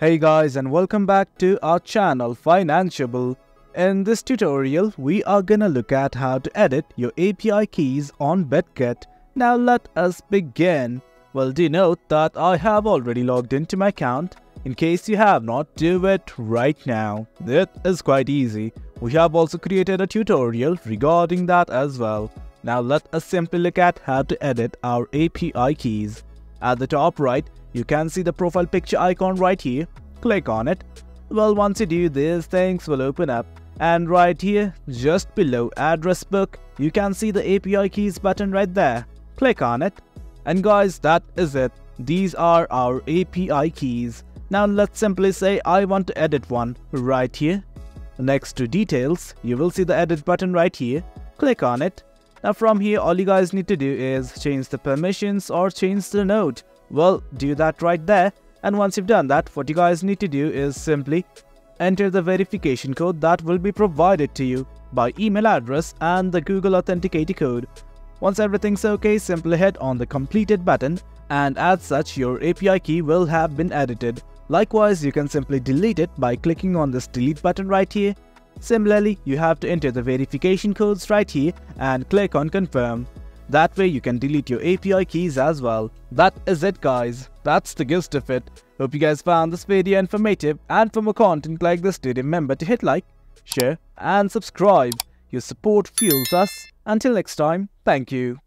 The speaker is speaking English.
Hey guys, and welcome back to our channel Financeable. In this tutorial, we are gonna look at how to edit your API keys on Bitget. Now let us begin. Well, do note that I have already logged into my account. In case you have not, do it right now. It is quite easy. We have also created a tutorial regarding that as well. Now let us simply look at how to edit our API keys. At the top right, you can see the profile picture icon right here. Click on it. Well, once you do, these things will open up. And right here, just below address book, you can see the API keys button right there. Click on it. And guys, that is it. These are our API keys. Now let's simply say I want to edit one right here. Next to details, you will see the edit button right here. Click on it. Now from here, all you guys need to do is change the permissions or change the node. Well, do that right there. And once you've done that, what you guys need to do is simply enter the verification code that will be provided to you by email address and the Google Authenticator code. Once everything's okay, simply hit on the completed button, and as such, your API key will have been edited. Likewise, you can simply delete it by clicking on this delete button right here. Similarly, you have to enter the verification codes right here and click on confirm. That way you can delete your API keys as well. That is it guys. That's the gist of it. Hope you guys found this video informative, and for more content like this, do remember to hit like, share and subscribe. Your support fuels us. Until next time, thank you.